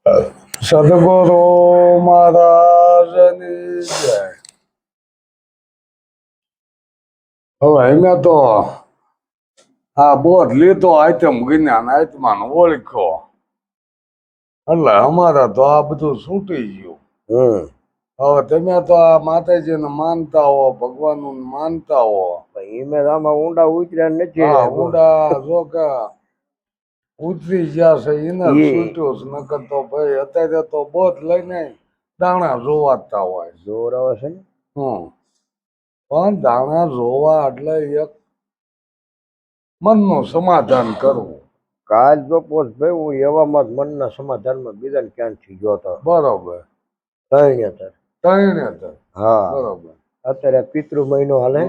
સદગુરુ મહારાજની જય. હવે એને તો આ બોધ લીધો આઈટમ જ્ઞાન આત્માનો ઓળખ્યો એટલે અમારે તો આ બધું છૂટી ગયું. હવે તમે તો આ માતાજીને માનતા હો, ભગવાનનું માનતા હો, એમાં આમાં ઊંડા ઉતર્યા નથી. ઊંડા જો કે ઉતરી ગયા છે એને છૂટ્યું છે. નકર તો ભાઈ અત્યારે તો બોધ લઈને દાણા જોવાતા હોય. જોર આવે છે ને. પણ દાણા જોવા એટલે એક મનનું સમાધાન કરવું. કાલ જો પોસ ભાઈ હું એવામાં જ મનના સમાધાનમાં બીજાને ક્યાંથી જોતો. બરોબર. ત્રણેતર. હા બરોબર. અત્યારે પિતૃ મહિનો હાલે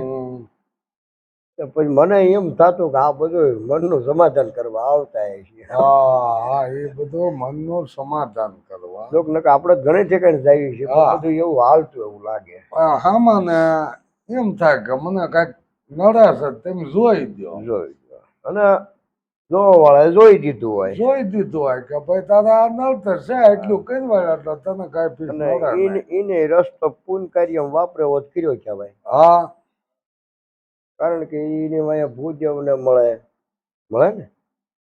પછી મને એમ થતું કે આ બધું મનનું સમાધાન કરવા આવતા છે. હા એ બધું મનનું સમાધાન કરવા. લોક નકર આપણે ઘણી ઠેકાણે જઈએ છીએ બધું એવું હાલતું એવું લાગે. હા મને એમ થાય કે મને કઈક નડે છે તમે જોઈ દો. અને જોવા વાળા જોઈ દીધું હોય કે ભાઈ તારા આ નડતર છે એટલું કરવા એટલે તને કઈ ફીસ નડે એને રસ્તો પૂર્ણ કાર્ય વાપરે હોત કર્યો છે ભાઈ. હા કારણ કે એને અહીંયા ભૂજવને મળે ને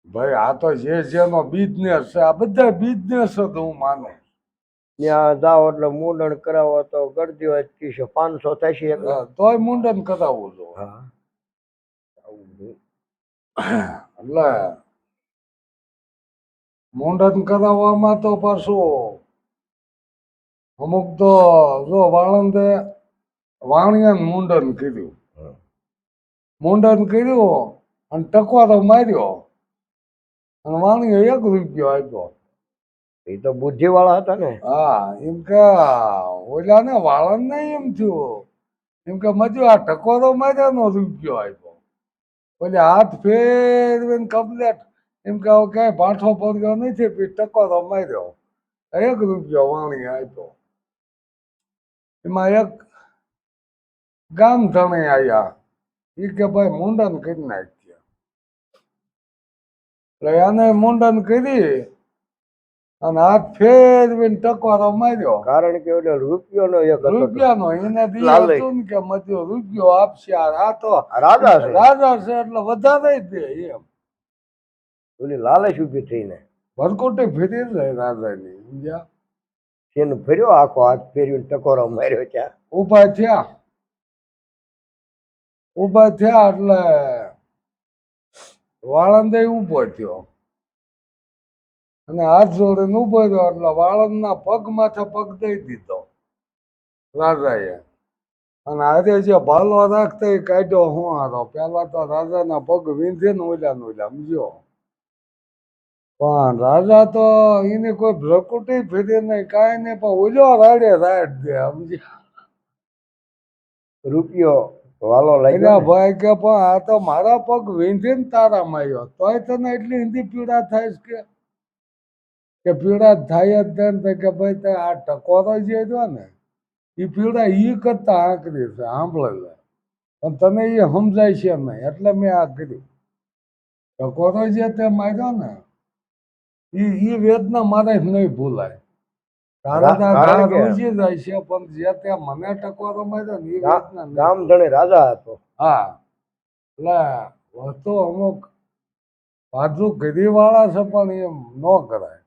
ભાઈ. આ તો જેનો બિઝનેસ છે આ બધા બિઝનેસ જ હું માનું. ત્યાં જાઓ એટલે મુંડન કરાવો તો ગરદી હોય 500 થશે તોય મુંડન કરાવવું જો. એટલે મુંડન કરાવવામાં તો પાછું અમુક તો જો વાળંદે વાણિયા મુંડન કર્યું અને ટકવારો માર્યો અને વાણીએ 1 રૂપિયો આપ્યો. એ તો બુદ્ધિ વાળા હતા ને. હા એમ કે ઓલા ને વાળંદ ને એમ થયું એમ કે મજુ આ ટકવારો માર્યો નો રૂપિયો આપ્યો. ઓલે હાથ ફેરવીને કમ્પ્લેટ એમ કે ક્યાંય ભાઠો પડ્યો નથી ટકોરો માર્યો 1 રૂપિયો વાણી આપ્યો. એમાં એક ગામ ધણે આવ્યા એ કે ભાઈ મુંડન કરી નાખ્યા. એટલે એને મુંડન કરી અને હાથ ફેરવીને ટકોરો માર્યો. કારણ કે રૂપિયાનો એને હતું ને કે મધ્યો રૂપિયો આપશે. આ તો રાજા છે એટલે વધારે જ દે એમ. ઓલી લાલચ ઉભી થઈને ભરકોટે ફેરી જાય રાજાની સમજ્યા. એનો ફેર્યો આખો હાથ ફેરવીને ટકોરો માર્યો. ત્યાં ઉભા થયા એટલે વાળંદે ઉભો થયો અને હાથ જોડીને ઉભો થયો એટલે વાળંદના પગ માથે પગ દઈ દીધો રાજાએ. અને આજે જે ભાલો રાખતા એ કાઢ્યો હું હારો. પેલા તો રાજાના પગ વીંધે ને ઓલા સમજો. પણ રાજા તો એને કોઈ ભ્રકુટી ફેરી નહીં કાંઈ નહીં પણ ઓલો રાડે રાડ દે સમજ્યા. રૂપિયો વાલો લઈ ભાઈ કે પણ આ તો મારા પગ વીંધીને તારા માર્યો તોય તને એટલી હિન્દી પીડા થાય કે પીડા થાય જ ને કે ભાઈ તે આ ટકોરો જે જો ને એ પીડા ઈ કરતા આંકરી છે સાંભળે લે પણ તને એ સમજાય છે નહીં એટલે મેં આ કર્યું. ટકોરો જે તે માર્યો ને એ વેદના મારે નહીં ભૂલાય. તારા રોજી જાય છે પણ જે ત્યાં મને ટકોરો માર્યો ને એ વેદના ગામ ધણે રાજા હતો. હા એટલે વસ્તુ અમુક બાજુ ગરી વાળા છે પણ એમ ન કરાય.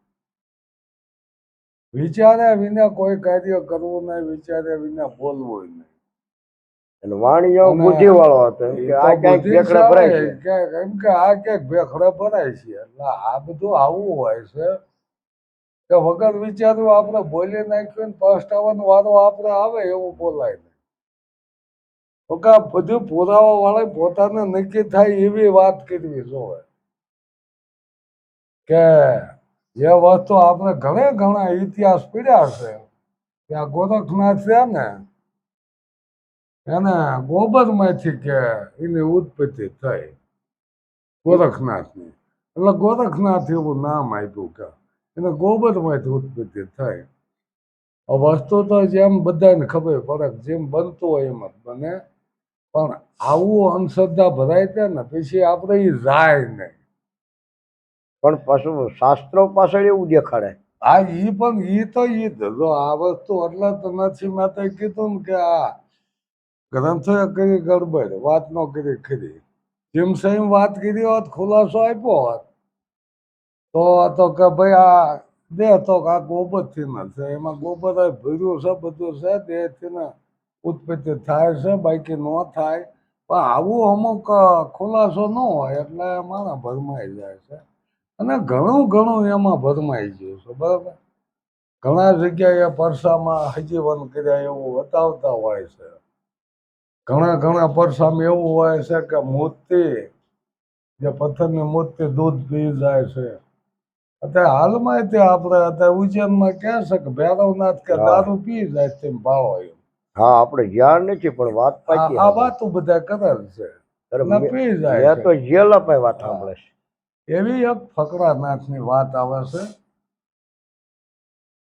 વિચાર્યા વિના કોઈ કાર્ય કરવું નહીં, વિચાર્યા વિના બોલવું નહીં. અને વાણીઓ બુદ્ધિ વાળો હતો એમ કે આ ક્યાંક ભેખડે ભરાય છે. એમ કે આ ક્યાંક ભેખડે ભરાય છે. એટલે આ બધું આવું હોય છે કે વગર વિચાર્યું આપણે બોલી નાખ્યું ને પસ્તાવાનો વારો આપણે આવે એવું બોલાય નહીં. તો કે બધું પુરાવા વાળા પોતાને નક્કી થાય એવી વાત કરવી જોવે કે જે વસ્તુ આપણે ઘણા ઇતિહાસ પીડ્યા છે કે આ ગોરખનાથ છે ને એને ગોબરમાંથી કે એની ઉત્પત્તિ થઈ ગોરખનાથની. એટલે ગોરખનાથ એવું નામ આપ્યું કે એને ગોબરમાંથી ઉત્પત્તિ થઈ. વસ્તુ તો જેમ બધાને ખબર પડે જેમ બનતું હોય એમ જ બને પણ આવું અંધશ્રદ્ધા ભરાય છે ને પછી આપણે એ જાય નહીં. પણ પાછું શાસ્ત્રો પાછળ એવું દેખાડે હા ઈ તો ઈ જ જો આ વસ્તુ એટલે તો નથી મેં તો કીધું ને કે આ ગ્રંથોએ કરી ગડબડ વાત નો કરી ખરી જેમ સહીમ વાત કરી હોત ખુલાસો આપ્યો હોત તો કે ભાઈ આ દે તો કે આ ગોબરથી ન છે એમાં ગોબર ભર્યું છે બધું છે દેહથી ને ઉત્પત્તિ થાય છે બાકી ન થાય પણ આવું અમુક ખુલાસો ન હોય એટલે મારા ભરમાઈ જાય છે અને ઘણું ઘણું એમાં ભરમાઈ ગયું છે બરાબર ઘણા જગ્યાએ પરસામાં હજીવન કર્યા એવું બતાવતા હોય છે ઘણા ઘણા પરસામાં એવું હોય છે કે મૂર્તિ જે પથ્થરની મૂર્તિ દૂધ પી જાય છે અત્યારે હાલમાં તે આપણે અત્યારે ઉજ્જૈનમાં કહે છે કે ભૈરવનાથ કે હા. દારૂ પી જાય તેમ ભાવો એમ હા આપણે જ્ઞાન નથી પણ વાત પાકી આ વાતો બધા કરે છે અને પી જાય મેં છે તો જેલા પાસે વાત હા. સાંભળે છે એવી એક ફકરાનાથની વાત આવે છે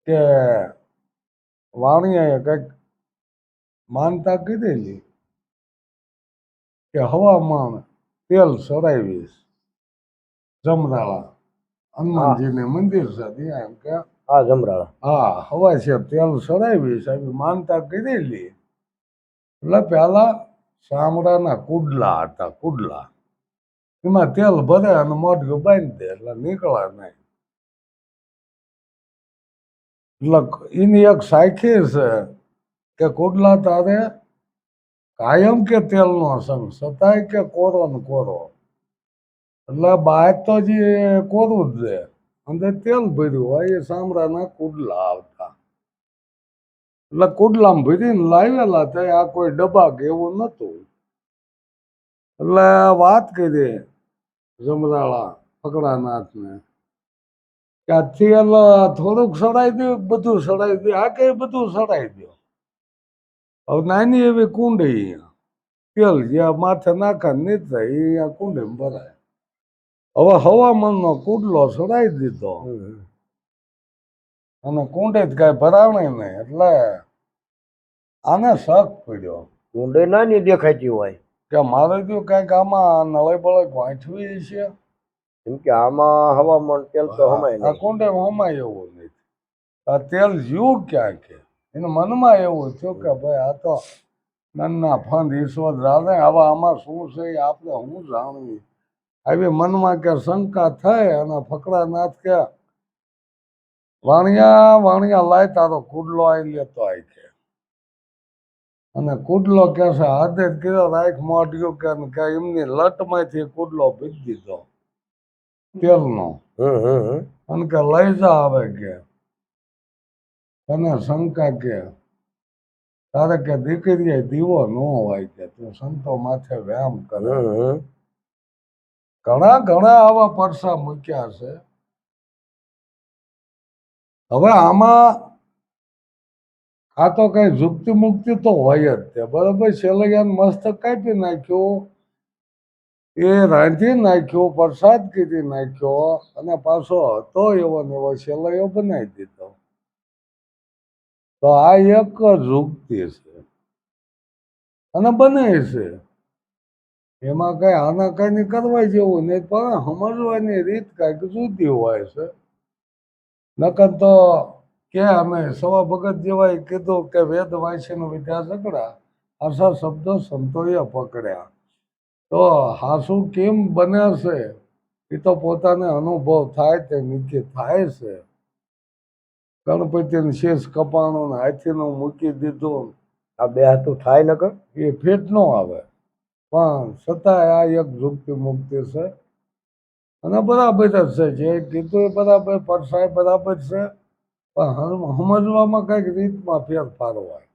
કે વાણિયાએ કંઈક માનતા કીધેલી કે હવામાન તેલ સરાવીશ જમરાળા હનુમાનજીને મંદિર છે ત્યાં એમ કે હા જમરાળા હા હવા છે તેલ સરાવીશ એવી માનતા કીધેલી એટલે પેલા ચામડાના કુડલા હતા કુડલા એમાં તેલ ભરે અને મોઢું બાંધી દે એટલે નીકળે નહીં એટલે એની એક સાયખી છે કે કુડલા તારે કાયમ કે તેલનો સંગ સતાય કે કોરો ને કોરો એટલે બહાર તો જે કોરું જ દે અંદર તેલ ભર્યું હોય એ ચામડાના કુડલા આવતા એટલે કુડલામાં ભરીને લાવેલા થાય આ કોઈ ડબ્બા કે એવું નતું એટલે વાત કરી જમરાળા ફકરાનાથને કે આ તેલ થોડુંક સડાઈ દો બધું સડાઈ દો આ કઈ બધું સડાઈ દો હવે નાની એવી કુંડી તેલ જ્યાં માથે નાખે નીચે એ કુંડીમાં ભરાય હવે હવામાનનો કુડલો સડાઈ દીધો અને કુંડે જ કઈ ભરાણે નહીં એટલે આને શક પડ્યો ઊંડે નાની દેખાતી હોય કે મારે જો કઈક આમાં નવાઈ બળાઈ વાંચવી છે કેમ કે આમાં હવામાન તેલ તો હમાય આ નહીં કુંડે હમાય એવું નથી આ તેલ જીવ ક્યાં કે એને મનમાં એવું થયું કે ભાઈ આ તો નન્ના ફંદ ઈશ્વર જાણે હવે આમાં શું છે એ આપણે હું જાણવી આવી મનમાં કે શંકા થઈ અને ફકરાનાથ કે વાણિયા વાણિયા લાય તારો કુડલો આવી લેતો આય કે અને કુડલો કે છે હાથે જ કીધો રાખ મોઢ્યું કે એમની લટમાંથી કુડલો ભીજ દીધો તેલનો અને કે લઈ જા આવે કે તને શંકા કે તારે કે દીકરીએ દીવો ન હોય કે તું સંતો માથે વ્યાયામ કરે ઘણા ઘણા આવા પરસા મૂક્યા છે હવે આમાં આ તો કઈ ઝુકતી મુક્તિ તો હોય જ તે બરાબર છેલ્લે મસ્તક કાપી નાખ્યું એ રાંધી નાખ્યો પ્રસાદ કીધી નાખ્યો અને પાછો હતો એવો ને એવો છેલ્લો એવો બનાવી દીધો તો આ એક ઝુકતી છે અને બને છે એમાં કઈ આના કઈ કરવા જેવું નહીં પણ સમજવાની રીત કઈક જુદી હોય છે નકર તો કે અમે સવા ભગત જેવાય કીધું કે વેદ વાંચીને વિદ્યા સકડા આશા શબ્દો સંતોએ પકડ્યા તો હાસુ કેમ બને છે એ તો પોતાને અનુભવ થાય તે નીચે થાય છે ગણપતિને શેષ કપાણું ને હાથીનું મૂકી દીધું આ બે હાથું થાય નકર એ ફેટ ન આવે પણ છતાંય આ એક ઝુકતી મુક્તિ છે અને બરાબર જ છે જે કીધું એ બરાબર પરસાય બરાબર છે પણ સમજવામાં કઈક રીતમાં ફેરફાર હોય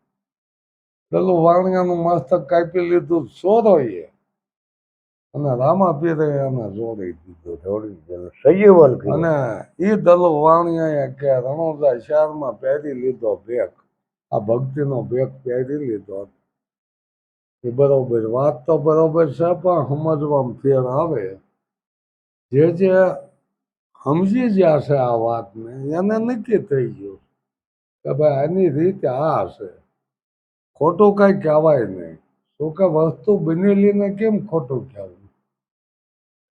પેલું વાણિયાનું મસ્તક કાપી લીધું ચોરોએ અને રામાપીરે એને જોડી દીધું જોડી સજીવન અને એ દલો વાણિયાએ કે રણોદા શહેરમાં પહેરી લીધો ભેખ આ ભક્તિનો ભેખ પહેરી લીધો એ બરોબર વાત તો બરોબર છે પણ સમજવામાં ફેર આવે જે સમજી ગયા છે આ વાતને એને નક્કી થઈ ગયું કે ભાઈ આની રીત આ હશે ખોટું કઈ કહેવાય નહીં શું કે વસ્તુ બનેલીને કેમ ખોટું કહેવું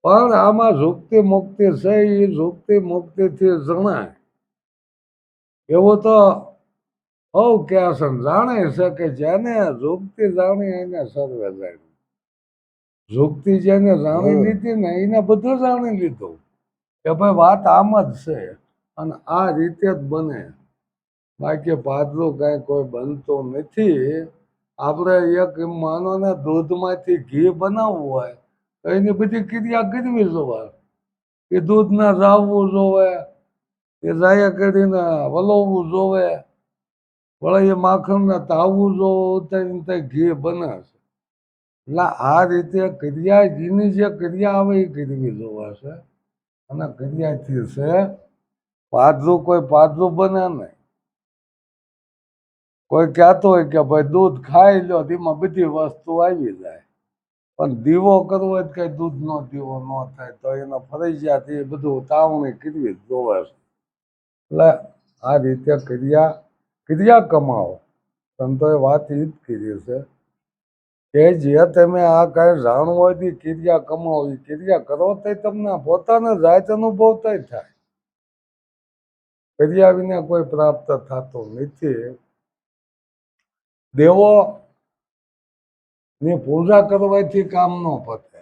પણ આમાં ઝુકતી મુક્તિ છે એ ઝુકતી મુક્તિથી જણાય એવું તો હવ ક્યાં છે જાણે છે કે જેને ઝૂકતી જાણી એને સર્વે જાણ્યું. ઝૂકતી જેને જાણી હમ. લીધી ને એને બધું જાણી લીધું કે ભાઈ વાત આમ જ છે અને આ રીતે જ બને. બાકી પાદરું કાંઈ કોઈ બનતું નથી. આપણે એક માનો ને દૂધમાંથી ઘી બનાવવું હોય તો એની બધી ક્રિયા કરવી જોવે. એ દૂધ ને રાવવું જોવે, એ રાયા કરીને વલોવવું જોવે, વળી એ માખણને તાવવું જોવે, ઉતારીને ત્યાં ઘી બને છે. એટલે આ રીતે ક્રિયા જેની જે ક્રિયા આવે એ કરવી જોવે છે. અને ક્રિયાથી છે પાદરું કોઈ પાદરું બને નહીં. કોઈ કહેતો હોય કે ભાઈ દૂધ ખાઈ લો એમાં બધી વસ્તુ આવી જાય, પણ દીવો કરવો હોય કઈ દૂધનો દીવો ન થાય તો એનો ફરજિયાત એ બધું તાવણી કરવી જ જોવે છે. એટલે આ રીતે ક્રિયા કમાવો. સંતોએ વાત એ જ કરી છે કે જે તમે આ કાંઈ જાણવું હોય તે ક્રિયા કમાવો. એ ક્રિયા કરો તો તમને પોતાને જાત અનુભવ થાય. ક્રિયા વિના કોઈ પ્રાપ્ત થતું નથી. દેવો ની પૂજા કરવાથી કામ ન પતે,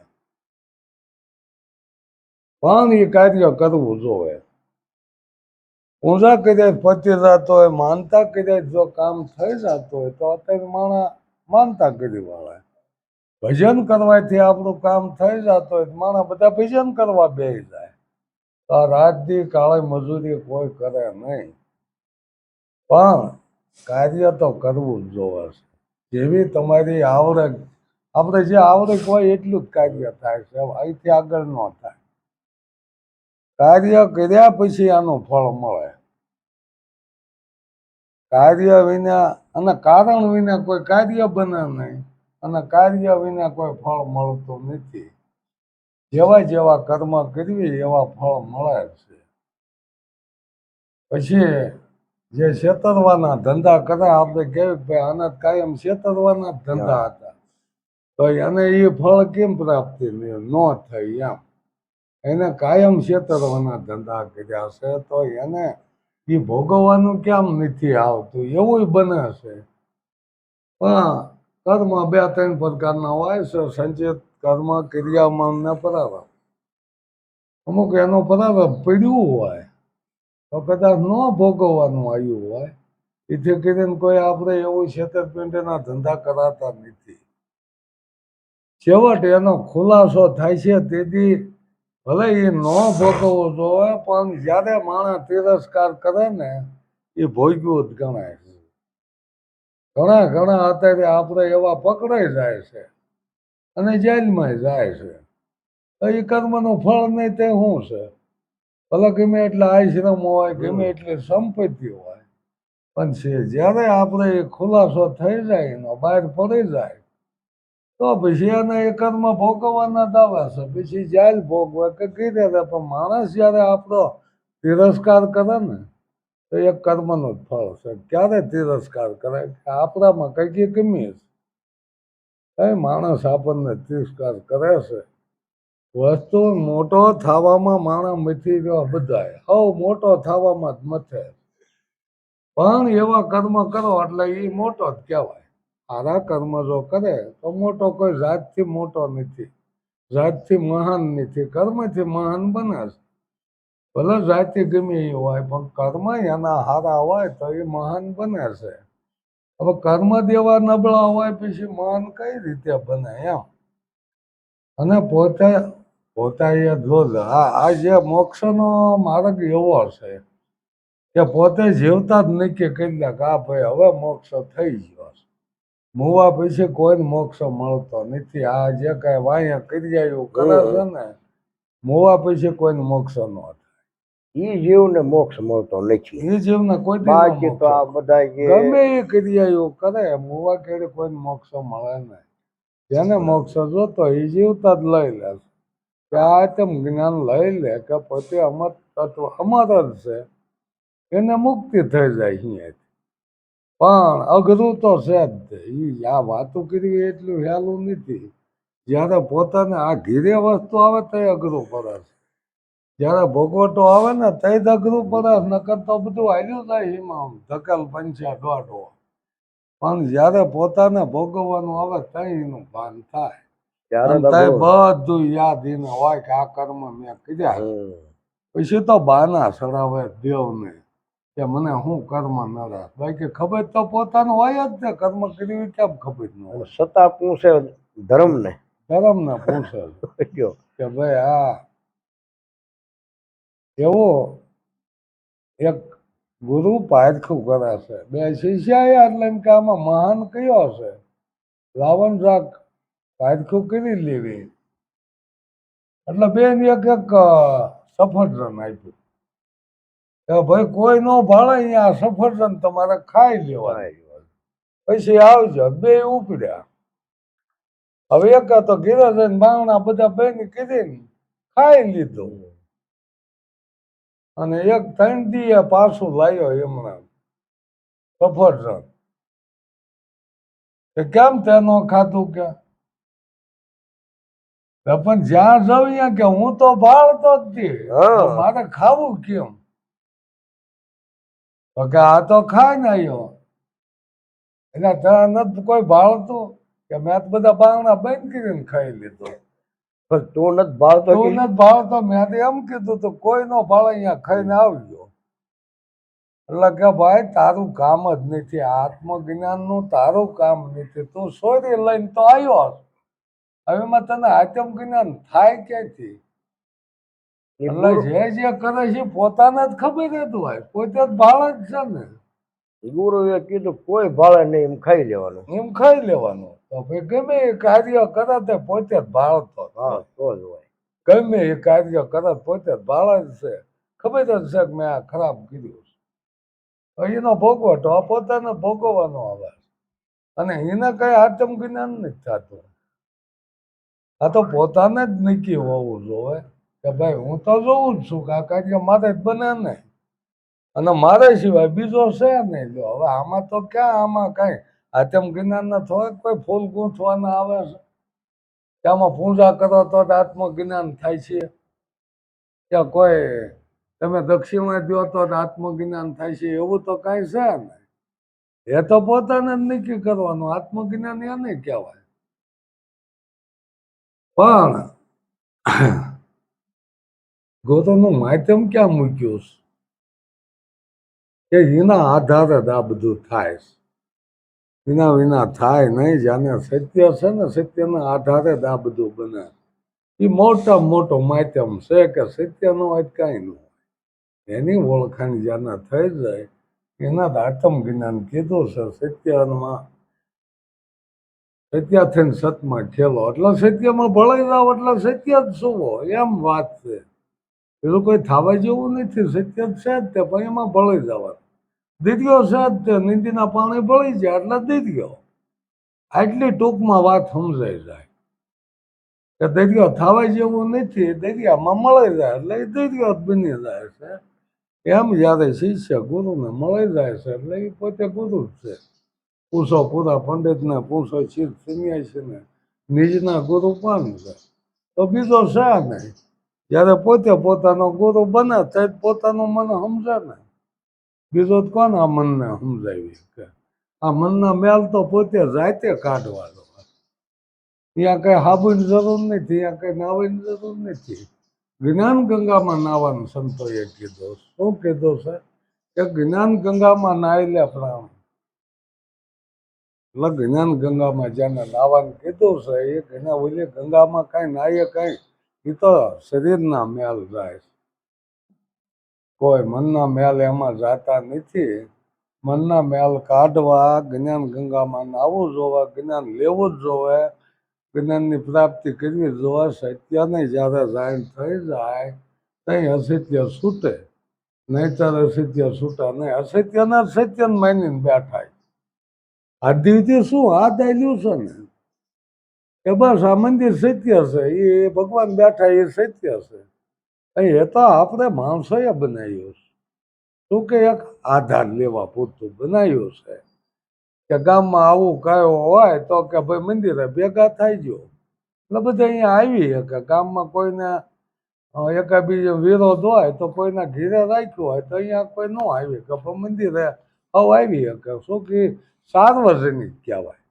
પણ એ કાર્ય કરવું જોઈએ. પૂજા કર્યા પતી જતો હોય, માનતા કર્યા જો કામ થઈ જતું હોય તો અત્યારે માણસ માનતા કરી વાળા. ભજન કરવાથી આપણું કામ થઈ જતું હોય તો માણસ બધા ભજન કરવા બેસી જાય. તો આ રાત દી કાળી મજૂરી કોઈ કરે નહીં, પણ કાર્ય તો કરવું જ જોવે છે. જેવી તમારી આવડત, આપણે જે આવડત હોય એટલું જ કાર્ય થાય છે, અહીંથી આગળ ન થાય. કાર્ય કર્યા પછી આનું ફળ મળે. કાર્ય વિના અને કારણ વિના કોઈ કાર્ય બને નહીં, અને કાર્ય વિના કોઈ ફળ મળતું નથી. જેવા જેવા કર્મ કરવી એવા ફળ મળે છે. પછી જે છેતરવાના ધંધા કરે, આપણે કેવું ભાઈ આના કાયમ છેતરવાના જ ધંધા હતા, તો એને એ ફળ કેમ પ્રાપ્તિ ન થઈ એમ. એને કાયમ છેતરવાના ધંધા કર્યા છે તો એને એ ભોગવવાનું કેમ નથી આવતું એવું બને છે. પણ કર્મ બે ત્રણ પ્રકારના હોય છે, સંચિત કર્મ, ક્રિયામાં ને પરારંભ. અમુક એનો પરારંભ પડ્યું હોય તો કદાચ ન ભોગવવાનું આવ્યું હોય, એથી કરીને કોઈ આપણે એવું છેતરપિંડીના ધંધા કરાતા નથી. છેવટે એનો ખુલાસો થાય છે તેથી ભલે એ ન ભોગવવો જોવે, પણ જ્યારે માણસ તિરસ્કાર કરે ને એ ભોગ્યું જ ગણાય છે. ઘણા ઘણા અત્યારે આપણે એવા પકડાઈ જાય છે અને જેલમાં જાય છે. તો એ કર્મનું ફળ નહીં તે શું છે? ભલે ગમે એટલા આશ્રમ હોય, ગમે એટલી સંપત્તિ હોય, પણ છે જ્યારે આપણે એ ખુલાસો થઈ જાય એનો બહાર પડી જાય તો પછી એને એ કર્મ ભોગવવાના દાવે છે. પછી જેલ ભોગવે કે કીધે પણ માણસ જયારે આપણો તિરસ્કાર કરે ને તો એ કર્મનું જ ફળ છે. ક્યારે તિરસ્કાર કરે કે આપણામાં કઈ કમી છે, કઈ માણસ આપણને તિરસ્કાર કરે છે. વસ્તુ મોટો થવામાં માણસ મથી ગયો બધાય, હવ મોટો થવામાં જ મથે. પણ એવા કર્મ કરો એટલે એ મોટો જ કહેવાય. સારા કર્મ જો કરે તો મોટો કોઈ જાતથી મોટો નથી, જાતથી મહાન નથી, કર્મથી મહાન બને છે. ભલે જાતિ ગમે એ હોય પણ કર્મ એના હારા હોય તો એ મહાન બને છે. હવે કર્મ દેવા નબળા હોય પછી મહાન કઈ રીતે બને એમ. અને પોતે એ જો આ જે મોક્ષનો માર્ગ એવો છે કે પોતે જીવતા જ નક્કી કરી લે કે આ ભાઈ હવે મોક્ષ થઈ ગયો છે. મુવા પછી કોઈ મોક્ષ મળતો નથી. આ જે કઈ વાયા કરી એવું કરે છે ને, મુવા પછી કોઈ મોક્ષ ન થાય. ઈ જીવને મોક્ષ મળતો નથી. એ જીવને કોઈ બાકી તો આ બધા ગમે એ ક્રિયા એવું કરે મુવા કેળે કોઈ મોક્ષ મળે નહીં. જેને મોક્ષ જોતો એ જીવતા જ લઈ લે કે આ તેમ જ્ઞાન લઈ લે કે પોતે અમર તત્વ અમર જ છે, એને મુક્તિ થઈ જાય અહીંયા. પણ અઘરું તો છે જ. આ વાતો કરવી એટલું સહેલું નથી. જ્યારે પોતાને આ ઘીરે વસ્તુ આવે તો અઘરું પડે છે. જયારે ભોગવટો આવે ને તઈ દગરું પડે, નકર તો બધું હાલ્યું જાય એમાં આમ ધકેલ પંચા દોડો. પણ જયારે પોતાને ભોગવવાનું આવે તઈ એનું ભાન થાય. ત્યારે અને તો તઈ બહુ. બધું યાદ એને હોય કે આ કર્મ મેં કર્યા. હમ. પછી તો બાના સડાવે દેવને કે મને શું કર્મ નડે. બાકી ખબર તો પોતાનું હોય જ ને, કર્મ કર્યું કેમ ખબર ન અને હોય. સત્તા પૂછે ધર્મ ને ધર્મ ને પૂછે કે ભાઈ આ એવો એક ગુરુ પારખું કરે છે. બે શિષ્યા એટલે એમ કે આમાં મહાન કયો હશે. રાવણ રાગ પારખું કરી લેવી એટલે બેન એક એક સફરજન આપ્યું કે ભાઈ કોઈ નો ભાળે અહીંયા સફરજન તમારે ખાઈ લેવાનું, પછી આવજો. બે ઉપડ્યા. હવે એક તો ગિરજન બાવણા બધા બેન કીધી ખાઈ લીધું, અને એક ત્રણ દીએ પાછું લાવ્યો એમણે સફરજન. કે કેમ તેનો ખાધું કે પણ જ્યાં જાઉં ત્યાં કે હું તો ભાળતો જ નથી, હા. મારે ખાવું કેમ? તો કે આ તો ખાઈ ને આવ્યો એટલે ત્યાં નથી કોઈ ભાળતું કે મેં તો બધા બાવણા બંધ કરીને ખાઈ લીધું. પણ તું નથી ભાવતો તું કે નથી ભાળતો, મેં તો એમ કીધું તું કોઈ નો ભાળે અહીંયા ખાઈને આવજો. એટલે કે ભાઈ તારું કામ જ નથી, આત્મજ્ઞાન નું તારું કામ નથી. તું સોરી લઈને તો આવ્યો, હવેમાં તને આત્મ જ્ઞાન થાય ક્યાંથી? એ એટલે જે કરે છે પોતાને જ ખબર જ હોય, પોતે જ ભાળે જ છે ને. ગુરુએ કીધું કોઈ ભાળે નહીં એમ ખાઈ લેવાનું. એમ ખાઈ લેવાનું. તો ભાઈ ગમે એ કાર્ય કરે તે પોતે જ ભાળતો. હા તો જ હોય. ગમે એ કાર્ય કરે પોતે જ ભાળે જ છે. ખબર જ છે કે મેં આ ખરાબ કર્યું છે. એનો ભોગવટો આ પોતાને ભોગવવાનો આવે, અને એને કઈ આત્મ જ્ઞાન નથી થતું. આ તો પોતાને જ નક્કી હોવું જોઈએ કે ભાઈ હું તો જોઉં જ છું કે આ કાર્ય મારે જ બને નહીં, અને મારે સિવાય બીજો છે નહીં. જો હવે આમાં તો ક્યાં આમાં કઈ આત્મ જ્ઞાન ના થોડાક કોઈ ફૂલ ગૂંથવાના આવે છે કે આમાં પૂજા કરો તો જ આત્મજ્ઞાન થાય છે, કે કોઈ તમે દક્ષિણા દો તો જ આત્મજ્ઞાન થાય છે, એવું તો કઈ છે ને. એ તો પોતાને જ નક્કી કરવાનું, આત્મજ્ઞાન એને કહેવાય. પણ ગુરુનું માધ્યમ ક્યાં મૂક્યું છે કે એના આધારે જ આ બધું થાય છે. એના વિના થાય નહીં. જાને સત્ય છે ને, સત્યના આધારે જ આ બધું બને. એ મોટામાં મોટો માધ્યમ છે કે સત્ય ન હોય કાંઈ ન હોય. એની ઓળખાણ જ્યાંને થઈ જાય એના જ આત્મ જ્ઞાન કીધું છે. સત્યમાં સત્ય થઈને સતમાં ખેલો, એટલે સત્યમાં ભળાઈ જાવ એટલે સત્ય જ સુવો, એમ વાત છે. પેલું કોઈ થવા જેવું નથી, સત્ય જ છે જ તે, પણ એમાં ભળાઈ જવાનું. દીદીઓ છે જ તે, નિંદીના પાણી ભળી જાય એટલે દીદીઓ. આટલી ટૂંકમાં વાત સમજાઈ જાય કે દરિયો થવા જેવું નથી, દરિયામાં મળી જાય એટલે એ દરિયો જ બની જાય છે. એમ જયારે શિષ્ય ગુરુને મળી જાય છે એટલે એ પોતે ગુરુ જ છે. પૂછો પૂરા પંડિતને, પૂછો શીર સન્યાસીને, નિજના ગુરુ પણ છે. તો બીજો છે નહીં. જયારે પોતે પોતાનો ગુરુ બને તો પોતાનું મન સમજે ને. બીજો તો કોણ આ મનને સમજાવી કે આ મનના મેલ તો પોતે જાતે કાઢવાનો. ત્યાં કઈ હાબુની જરૂર નથી, ત્યાં કઈ નાવાની જરૂર નથી. જ્ઞાન ગંગામાં નાવાનું સંતોએ કીધું. શું કીધું છે કે જ્ઞાન ગંગામાં નાઈ લે પ્રાણ. એટલે જ્ઞાન ગંગામાં જેને નાવાનું કીધું છે એ ઘણા ઓલી ગંગામાં કઈ નાઈએ કઈ, એ તો શરીરના મેલ જાય. કોઈ મનના મેલ એમાં જાતા નથી. મનના મેલ કાઢવા જ્ઞાન ગંગામાં નાવું જોવે, જ્ઞાન લેવું જ જોવે, જ્ઞાનની પ્રાપ્તિ કરવી જોવે. સત્યને જ્યારે જાણ થઈ જાય તઈ અસત્ય છૂટે, નહીતર અસત્ય છૂટે નહીં. અસત્યને સત્ય માનીને બેઠાય. આ દીધી શું આ દાલ્યું છે ને કે બસ આ મંદિર સત્ય છે, એ ભગવાન બેઠા એ સત્ય છે. એ તો આપણે માણસોએ બનાવ્યું છે. શું કે એક આધાર લેવા પૂરતું બનાવ્યું છે કે ગામમાં આવું કયો હોય તો કે ભાઈ મંદિરે ભેગા થઈ ગયો એટલે બધા અહીંયા આવી કે ગામમાં કોઈને એકા બીજો વિરોધ હોય તો કોઈના ઘીરે રાખ્યું હોય તો અહીંયા કોઈ ન આવી કે પણ મંદિરે હવ આવી શકે. શું કે સાર્વજનિક કહેવાય.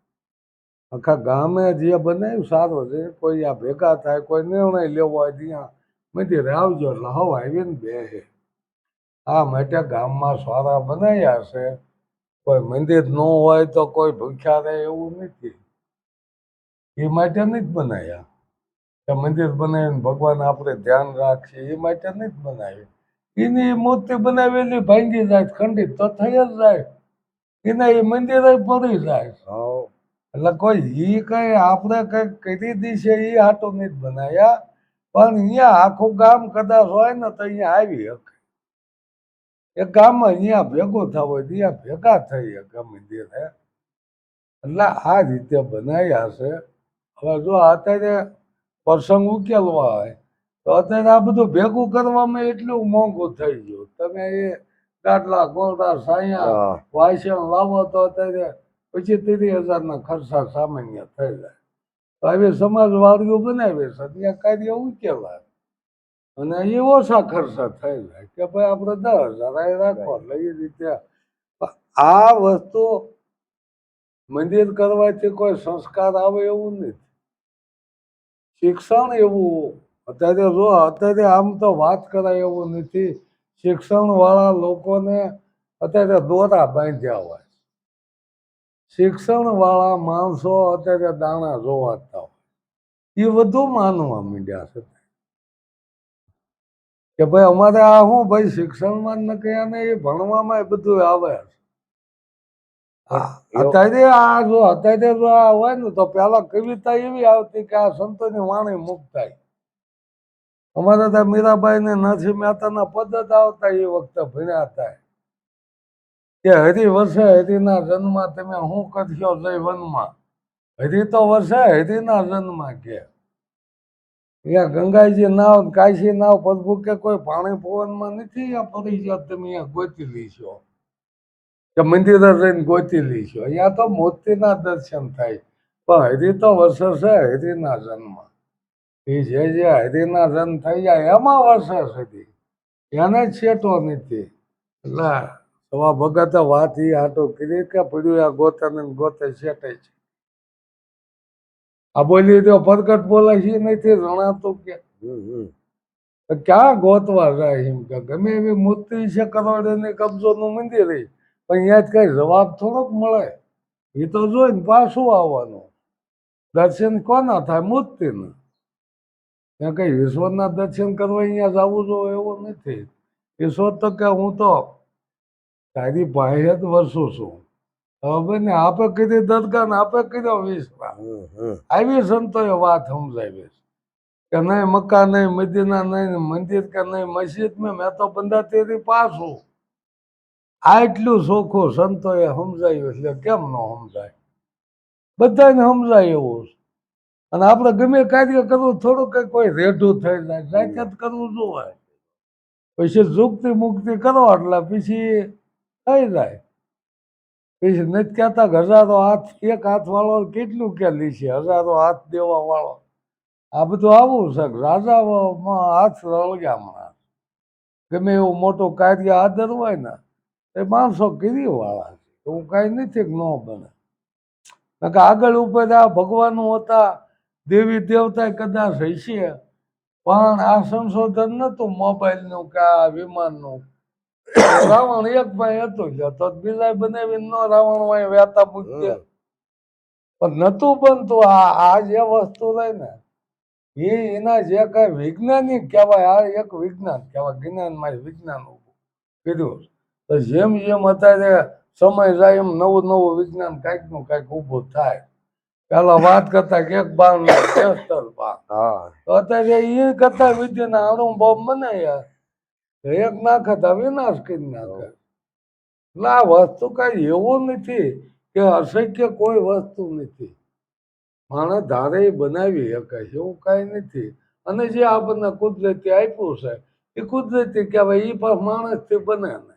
આખા ગામે જે બનાવ્યું સાર્વજનિક, કોઈ આ ભેગા થાય, કોઈ નિર્ણય લેવો હોય ત્યાં મંદિરે આવજો એટલે હવ આવીને બેસે. આ માટે ગામમાં સારા બનાવ્યા છે. કોઈ મંદિર ન હોય તો કોઈ ભૂખ્યા રહે એવું નથી. એ માટે નથી બનાવ્યા કે મંદિર બનાવીને ભગવાન આપણે ધ્યાન રાખીએ એ માટે નથી બનાવી. એની મૂર્તિ બનાવેલી ભાંગી જાય, ખંડિત તો થઈ જ જાય, એને એ મંદિરે પડી જાય. એટલે કોઈ ઈ કઈ આપણે કઈ કરી દીશે એ હાટું નથી બનાવ્યા. પણ અહીંયા આખું ગામ કદાચ હોય ને તો અહીંયા આવી શકે. એ ગામમાં અહીંયા ભેગું થવું હોય ત્યાં ભેગા થઈ શકે મંદિરે. એટલે આ રીતે બનાવ્યા છે. હવે જો અત્યારે પ્રસંગ ઉકેલવા હોય તો અત્યારે આ બધું ભેગું કરવામાં એટલું મોંઘું થઈ ગયું. તમે એ ગાટલા ગોળા સાયા વાસણ લાવો તો અત્યારે 25-30 હજારના ખર્ચા સામાન્ય થઈ જાય. તો આવી સમાજવાળીઓ બનાવે છે ત્યાં કાર્ય ઉકેલાય અને એ ઓછા ખર્ચા થઈ જાય કે ભાઈ આપણે 10,000 રાખવા. એટલે એ રીતે આ વસ્તુ મંદિર કરવાથી કોઈ સંસ્કાર આવે એવું નથી. શિક્ષણ એવું અત્યારે જો અત્યારે આમ તો વાત કરાય એવું નથી. શિક્ષણ વાળા લોકોને અત્યારે દોરા બાંધ્યા હોય. શિક્ષણ વાળા માણસો અત્યારે દાણા જોવાતા હોય. એ વધુ માનવા માંડ્યા છે કે ભાઈ અમારે આ શું ભાઈ શિક્ષણમાં જ નક્કી અને એ ભણવામાં એ બધું આવે છે. અત્યારે જો આ હોય ને તો પેલા કવિતા એવી આવતી કે આ સંતોની વાણી મુકતાય. અમારે ત્યાં મીરાબાઈ ને નરસિંહ મહેતાના પદ જ આવતા એ વખતે ભણ્યા હતા કે હરિ વર્ષે હરિના જન્મમાં તમે શું કરશો જય વનમાં. હરિ તો વર્ષે હરિના જન્મમાં કે અહીંયા ગંગાજી નાવ કાશી નાવ પ્રભુ કે કોઈ પાણી પવનમાં નથી અહીંયા પડી ગયો તમે અહીંયા ગોતી લીશો કે મંદિરે જઈને ગોતી લીશો. અહીંયા તો મૂર્તિના દર્શન થાય. પણ હરિ તો વર્ષે છે હરિના જન્મ. એ જે હરિના જન્મ થઈ જાય એમાં વર્ષે સુધી એને જ છેટો નથી. એટલે સવા ભગતે વાત એ હાટો કરી કે પડ્યું આ ગોતે ને ગોતે છેટે છે. આ બોલી તો પ્રગટ બોલાય છે નથી જણાતું કે ક્યાં ગોતવા જાય એમ કે ગમે એવી મૂર્તિ છે કરોડની કબજોનું મંદિર પણ અહીંયા જ કઈ જવાબ થોડોક મળે. એ તો જોઈને પાછું આવવાનું. દર્શન કોના થાય? મૂર્તિને. ત્યાં કઈ ઈશ્વરના દર્શન કરવા અહીંયા જવું જોઈએ એવું નથી. ઈશ્વર તો કે હું તો તારી પાસે જ વસું છું. હવે ને આપે કીધી દરગાહ ને આપે કર્યો વિશ્વાસ. આવી સંતોએ વાત સમજાવી કે નહીં મક્કા નહીં મદીના નહીં મંદિર કે નહીં મસ્જિદ મેં તો બંધા તેરી પાછું. આટલું ચોખ્ખું સંતોએ સમજાયું એટલે કેમ ન સમજાય? બધાને સમજાય એવું. અને આપણે ગમે કાર્ય કરવું થોડું કઈ કોઈ રેઢું થઈ જાય જાતે જ કરવું જોઈએ. પછી ઝુકતી મુક્તિ કરો એટલે પછી થઈ જાય. પછી નથી કહેતા કે હજારો હાથ એક હાથ વાળો કેટલું કે લીશે, હજારો હાથ દેવા વાળો. આ બધું આવું છે રાજામાં હાથ રળગ્યા હમણાં. ગમે એવું મોટું કાર્ય આદર હોય ને એ માણસો કરી વાળા છે. એવું કાંઈ નથી કે ન બને. આગળ ઉપર આ ભગવાનો હતા દેવી દેવતા કદાચ હશે પણ આ સંશોધન નતું મોબાઈલનું કે આ વિમાનનું. રાવણ એક ભાઈ હતું તો બીજા બનાવીને ન રાવણ વાય વ્યાતા મૂકીએ પણ નતું બનતું. આ જે વસ્તુ રહી ને એના જે કઈ વૈજ્ઞાનિક કહેવાય. આ એક વિજ્ઞાન કહેવાય. જ્ઞાનમાં વિજ્ઞાન ઉભું કીધું. તો જેમ જેમ અત્યારે સમય જાય એમ નવું નવું વિજ્ઞાન કાંઈક નું કાંઈક ઊભું થાય. પેલા વાત કરતા કે એક બાર તો અત્યારે એ કરતા વિદ્યાના અણુ બોમ્બ બનાવ્યા એક નાખે તો વિનાશ કરી નાખે. એટલે આ વસ્તુ કઈ એવું નથી કે અશક્ય કોઈ વસ્તુ નથી. માણસ ધારે બનાવી શકે છે એવું કઈ નથી. અને જે આપણને કુદરતી આપ્યું છે એ કુદરતી કહેવાય. એ પણ માણસથી બને ને.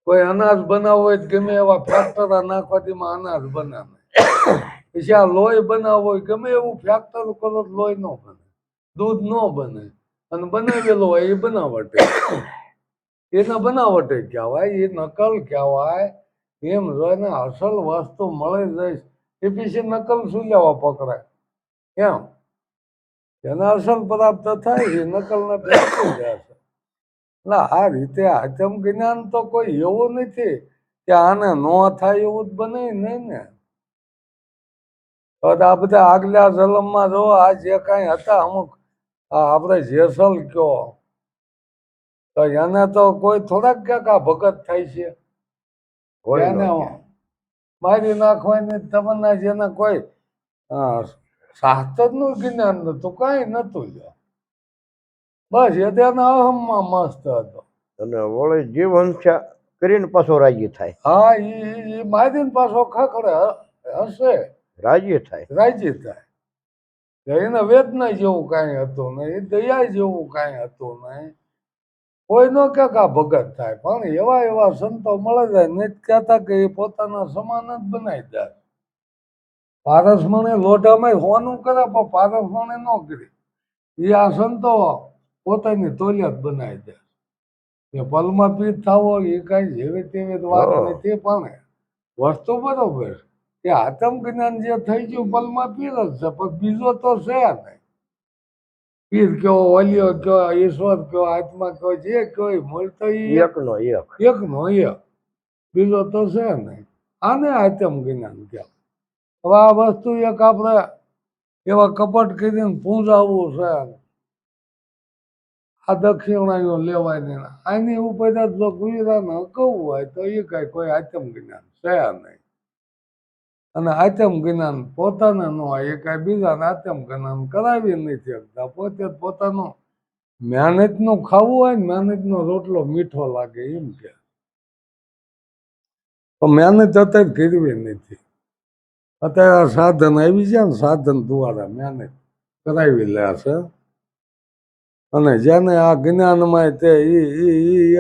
કોઈ અનાજ બનાવવો હોય ગમે એવા ફેક્ટર નાખવાથી અનાજ બને ને. પછી આ લોહી બનાવવો હોય ગમે એવું ફેક્ટર કરો લોહી ન બને, દૂધ ન બને. અને બનાવેલું હોય એ બનાવટે, એને બનાવટે કહેવાય, એ નકલ કહેવાય. એમ જોઈને અસલ વસ્તુ મળી જાય એ પછી નકલ શું લેવા પકડાય એમ. એને અસલ પ્રાપ્ત થાય છે, નકલને ફેંકી દે છે. એટલે આ રીતે આત્મ જ્ઞાન તો કોઈ એવું નથી કે આને ન થાય એવું જ બને નહીં ને. તો આ બધા આગલા જન્મમાં જો આ જે કાંઈ હતા અમુક આપણે જેસલ કયો, તો એને તો કોઈ થોડાક ક્યાંક આ ભગત થાય છે. એને મારી નાખવાની તમન્ના, જેને કોઈ શાસ્ત્રનું જ્ઞાન નતું, કાંઈ નતું. બસ એ તેના અહમમાં મસ્ત હતો. અને વળી જીવહંત્યા કરીને પાછો રાજી થાય. હા, એ મારીને પાછો ખખડે હશે, રાજી થાય. એને વેદના જેવું કાંઈ હતું નહીં, દયા જેવું કાંઈ હતું નહીં. કોઈ નો કે આ ભગત થાય, પણ એવા એવા સંતો મળે જાય ને કહેતા કે એ પોતાના સમાન જ બનાવી દે. પારસમણે લોઢામાં હોવાનું કરે પણ પારસમણે ન કરી. એ આ સંતો પોતાની તોલિયાત બનાવી દે. એ પલમાં પીત થાવો એ કાંઈ જેવી તેવી વાત નથી, પણ વસ્તુ બરોબર કે આત્મ જ્ઞાન જે થઈ ગયું પલમાં પીર જ છે, પણ બીજો તો છે નહીં. પીર કયો, ઓલિયો કયો, ઈશ્વર કયો, આત્મા કયો, જે કયો મૂળ તો એકનો એક, બીજો તો છે નહીં. આને આત્મ જ્ઞાન કહેવાય. હવે આ વસ્તુ એક આપણે એવા કપટ કરીને પૂંજાવવું છે, આ દક્ષિણાઓ લેવાય નહીં, આની ઉપર જો ગુજરાને હકવવું હોય તો એ કાંઈ કોઈ આત્મ જ્ઞાન છે નહીં. અને આત્મ જ્ઞાન પોતાને ન હોય એ કાંઈ બીજાને આત્મ જ્ઞાન કરાવી નથી શકતા. પોતે પોતાનું મહેનતનું ખાવું હોય ને, મહેનતનો રોટલો મીઠો લાગે એમ કે મહેનત અત્યારે કરવી નથી. અત્યારે સાધન આવી જાય ને, સાધન દ્વારા મહેનત કરાવી લે છે. અને જેને આ જ્ઞાનમાં તે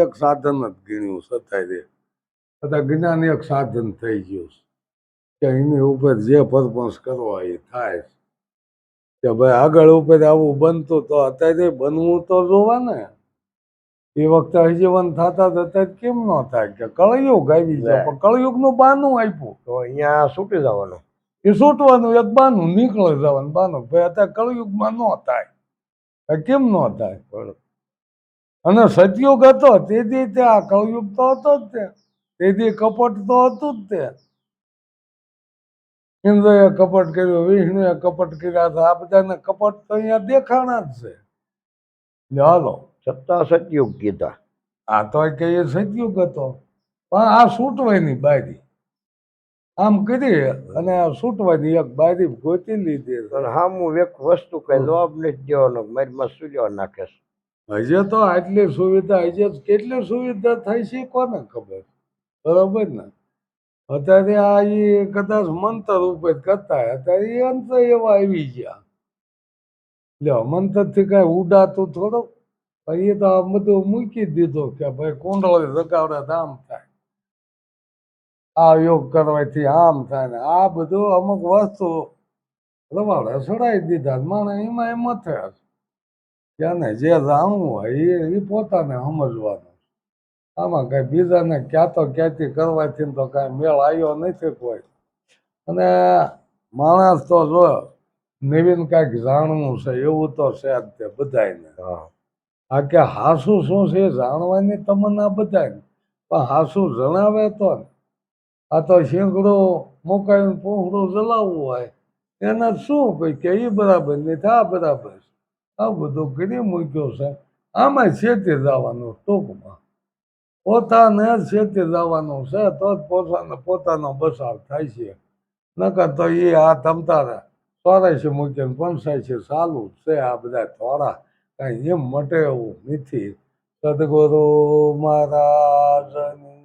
એક સાધન જ ગણ્યું છે. અત્યારે જ્ઞાન એક સાધન થઈ ગયું છે કે એની ઉપર જે પરપંચ કરવા એ થાય કે ભાઈ આગળ ઉપર આવું બનતું તો અત્યારે બનવું તો જોવા ને. એ વખતે હજીવન થતા અત્યારે કેમ ન થાય કે કળયુગ આવી જાય, પણ કળયુગનું બાનું આપ્યું તો અહીંયા છૂટી જવાનું, એ છૂટવાનું એક બાનું નીકળી જવાનું બાનું. ભાઈ અત્યારે કળયુગમાં ન થાય, કેમ ન થાય? અને સતયુગ હતો તેથી ત્યાં કળયુગ તો હતો જ તે, તેથી કપટ તો હતું જ તે. ઇન્દ્રએ કપટ કર્યું, વિષ્ણુએ કપટ કર્યા હતા, આ બધાને કપટ તો અહીંયા દેખાણા જ છે. હાલો સત્તા સતયુગ કીધા. આ તો કે એ સતયુગ હતો, પણ આ છૂટવાની બારી આમ કરી અને આ છૂટવાની એક બારી ગોતી લીધી. અને હામું એક વસ્તુ કઈ જવાબ નથી દેવાનો, મારી માં સૂર્ય નાખે છે. હજે તો આટલી સુવિધા, હજે કેટલી સુવિધા થાય છે કોને ખબર, બરોબર ને. અત્યારે આ એ કદાચ મંત્ર ઉપર કરતા, અત્યારે એ અંતર એવા આવી ગયા. લ્યો મંતરથી કાંઈ ઉડાતું થોડુંક, એ તો આ બધું મૂકી દીધું કે ભાઈ કુંડળ જગાવડે તો આમ થાય, આ યોગ કરવાથી આમ થાય ને આ બધું અમુક વસ્તુ રવાડે ચડાવી દીધા. માણે એમાં એમ થયા ત્યાંને જે જાણવું હોય એ પોતાને સમજવાનું. આમાં કઈ બીજાને ક્યાં તો ક્યાંથી કરવાથી તો કાંઈ મેળ આવ્યો નથી કોઈ. અને માણસ તો જો નવીન કાંઈક જાણવું છે એવું તો છે જ તે બધાને. આ કે હાસું શું છે જાણવાની તમન્ના બધાને, પણ હાસું જણાવે તો ને. આ તો શીંગડું મુકાઈને પૂંખડું જલાવવું હોય એને શું ભાઈ કે એ બરાબર નહીં આ બરાબર, આ બધું કરી મૂક્યું છે. આમાં છેતી જવાનું, ટૂંકમાં પોતાને છેતી જવાનું છે તો જ પોતાનો બચાવ થાય છે. નકર તો એ આ તમતારે 84 મૂકીને 85 ચાલુ જ છે. આ બધા થોડા કાંઈ એમ મટે એવું નથી. સદગુરુ મહારાજની